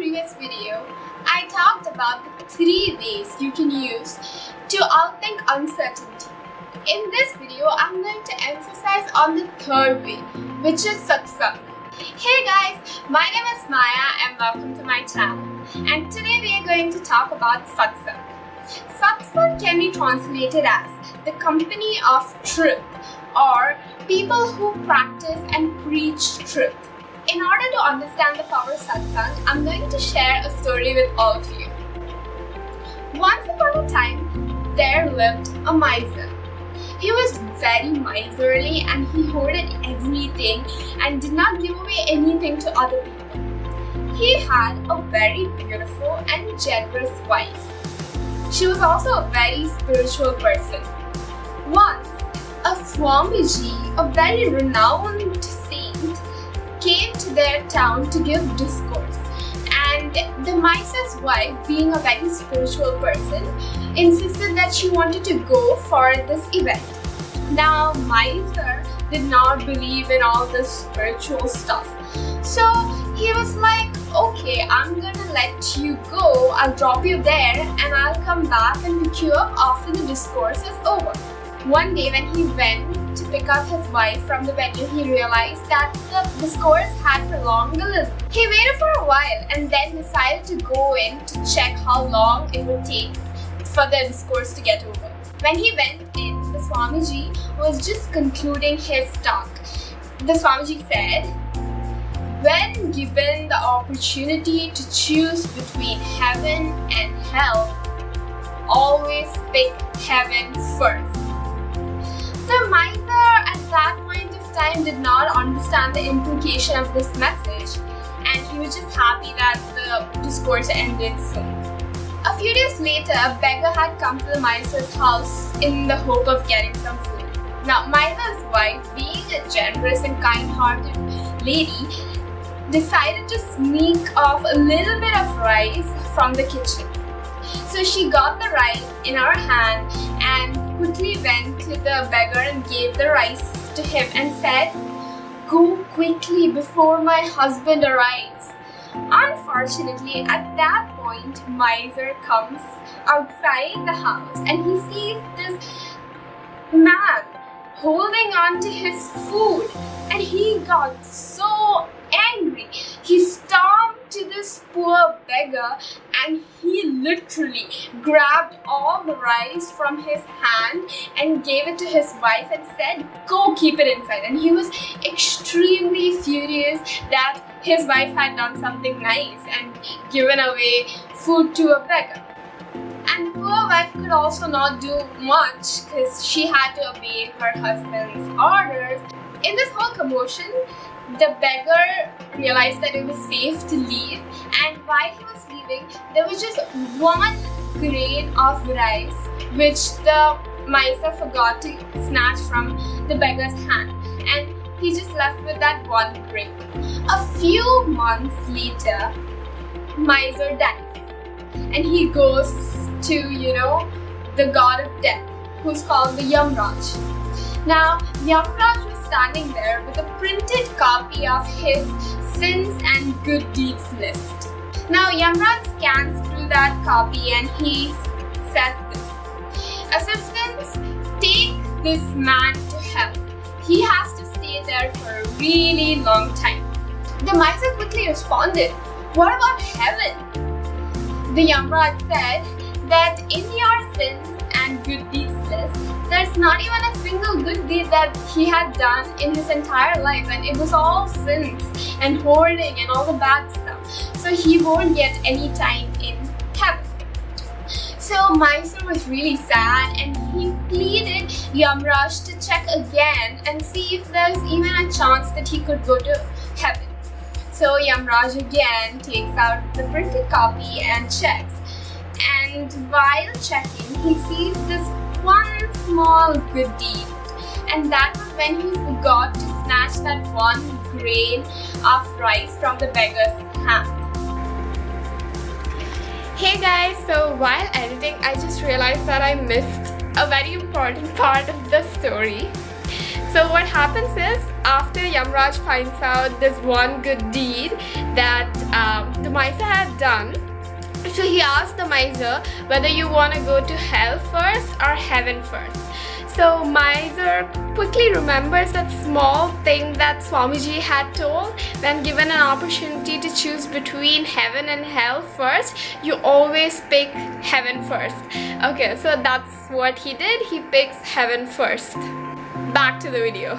previous video, I talked about the 3 ways you can use to outthink uncertainty. In this video, I'm going to emphasize on the 3rd way, which is Satsang. Hey guys, my name is Maya and welcome to my channel. And today we are going to talk about Satsang. Satsang can be translated as the company of truth or people who practice and preach truth. In order to understand the power of Satsang, I'm going to share a story with all of you. Once upon a time, there lived a miser. He was very miserly and he hoarded everything and did not give away anything to other people. He had a very beautiful and generous wife. She was also a very spiritual person. Once, a Swamiji, a very renowned saint, came to their town to give discourse, and the miser's wife, being a very spiritual person, insisted that she wanted to go for this event. Now, miser did not believe in all this spiritual stuff, so he was like, okay, I'm gonna let you go, I'll drop you there and I'll come back and pick you up after the discourse is over. One day when he went to pick up his wife from the venue, he realized that the discourse had prolonged a little. He waited for a while and then decided to go in to check how long it would take for the discourse to get over. When he went in, the Swamiji was just concluding his talk. The Swamiji said, when given the opportunity to choose between heaven and hell, always pick heaven first. The miser at that point of time did not understand the implication of this message, and he was just happy that the discourse ended soon. A few days later, a beggar had come to the miser's house in the hope of getting some food. Now, miser's wife, being a generous and kind-hearted lady, decided to sneak off a little bit of rice from the kitchen. So she got the rice in her hand and quickly went to the beggar and gave the rice to him and said, "Go quickly before my husband arrives." Unfortunately, at that point, miser comes outside the house and he sees this man holding on to his food, and he got so angry. He stomped to this poor beggar and he literally grabbed all the rice from his hand and gave it to his wife and said, "Go keep it inside." And he was extremely furious that his wife had done something nice and given away food to a beggar. And the poor wife could also not do much because she had to obey her husband's orders. In this whole commotion, the beggar realized that it was safe to leave, and while he was leaving, there was just one grain of rice which the miser forgot to snatch from the beggar's hand, and he just left with that one grain. A few months later, miser dies, and he goes to, the god of death, who's called the Yamraj. Now, Yamraj was standing there with a printed copy of his sins and good deeds list. Now, Yamraj scans through that copy and he says this: "Assistants, take this man to hell. He has to stay there for a really long time." The miser quickly responded, "What about heaven?" The Yamraj said that in your sins and good deeds list, there's not even a single good deed that he had done in his entire life, and it was all sins and hoarding and all the bad stuff. So he won't get any time in heaven. So miser was really sad and he pleaded Yamraj to check again and see if there's even a chance that he could go to heaven. So Yamraj again takes out the printed copy and checks. And while checking, he sees this one small good deed, and that was when he forgot to snatch that one grain of rice from the beggar's hand. Hey guys, so while editing, I just realized that I missed a very important part of the story. So what happens is, after Yamraj finds out this one good deed that the miser had done, so he asked the miser whether you want to go to hell first or heaven first. So miser quickly remembers that small thing that Swamiji had told. When given an opportunity to choose between heaven and hell first, you always pick heaven first. Okay, so that's what he did. He picks heaven first. Back to the video.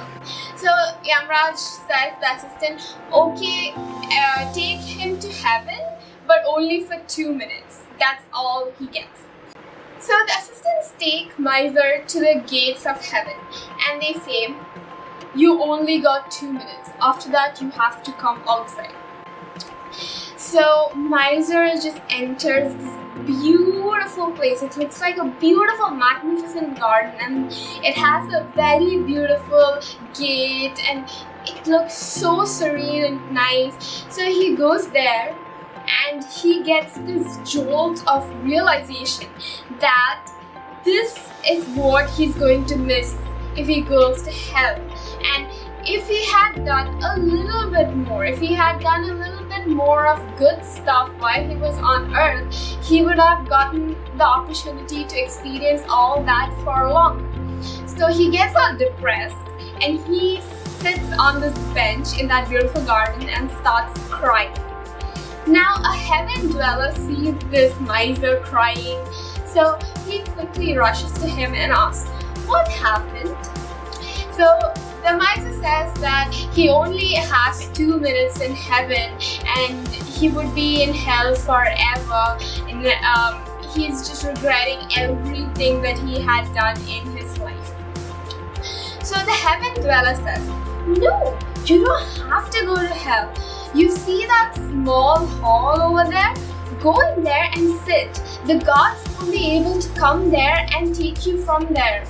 So Yamraj says to the assistant, okay, take him to heaven, but only for 2 minutes. That's all he gets. So the assistants take miser to the gates of heaven and they say, you only got 2 minutes. After that, you have to come outside. So miser just enters this beautiful place. It looks like a beautiful, magnificent garden, and it has a very beautiful gate and it looks so serene and nice. So he goes there and he gets this jolt of realization that this is what he's going to miss if he goes to hell. And if he had done a little bit more, if he had done a little bit more of good stuff while he was on earth, he would have gotten the opportunity to experience all that for long. So he gets all depressed and he sits on this bench in that beautiful garden and starts crying. Now a heaven dweller sees this miser crying, so he quickly rushes to him and asks, what happened? So the miser says that he only has 2 minutes in heaven and he would be in hell forever, and he's just regretting everything that he had done in his life. So the heaven dweller says, no, you don't have to go to hell. You see that small hall over there? Go in there and sit. The gods will be able to come there and take you from there.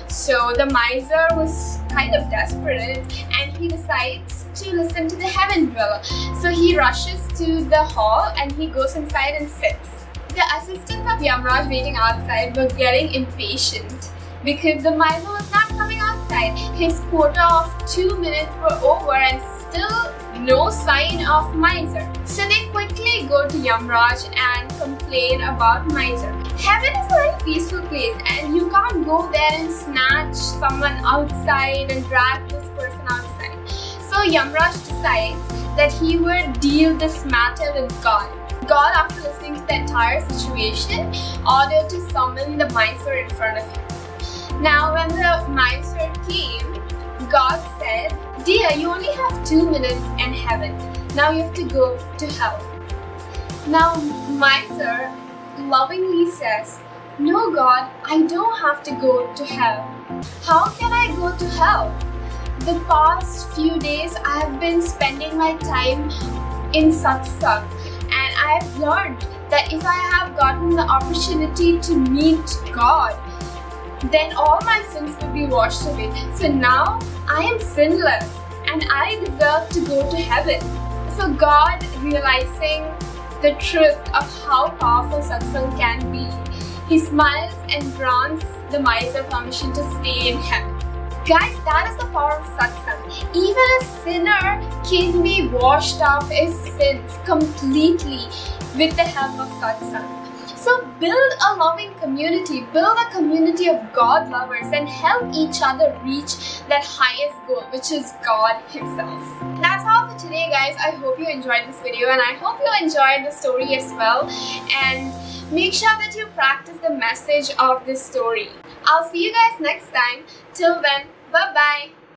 So the miser was kind of desperate and he decides to listen to the heaven dweller. So he rushes to the hall and he goes inside and sits. The assistants of Yamraj waiting outside were getting impatient because the miser was not coming outside. His quota of 2 minutes were over and still no sign of miser. So they quickly go to Yamraj and complain about miser. Heaven is a very peaceful place and you can't go there and snatch someone outside and drag this person outside. So Yamraj decides that he would deal this matter with God. God, after listening to the entire situation, ordered to summon the miser in front of him. Now when the miser came, God said, dear, you only have 2 minutes in heaven. Now you have to go to hell. Now miser lovingly says, no God, I don't have to go to hell. How can I go to hell? The past few days I have been spending my time in Satsang, and I have learned that if I have gotten the opportunity to meet God, then all my sins will be washed away. So now I am sinless and I deserve to go to heaven. So God, realizing the truth of how powerful Satsang can be, he smiles and grants the miser permission to stay in heaven. Guys, that is the power of Satsang. Even a sinner can be washed off his sins completely with the help of Satsang. So build a loving community, build a community of God lovers and help each other reach that highest goal, which is God himself. That's all for today, guys. I hope you enjoyed this video and I hope you enjoyed the story as well. And make sure that you practice the message of this story. I'll see you guys next time. Till then, bye-bye.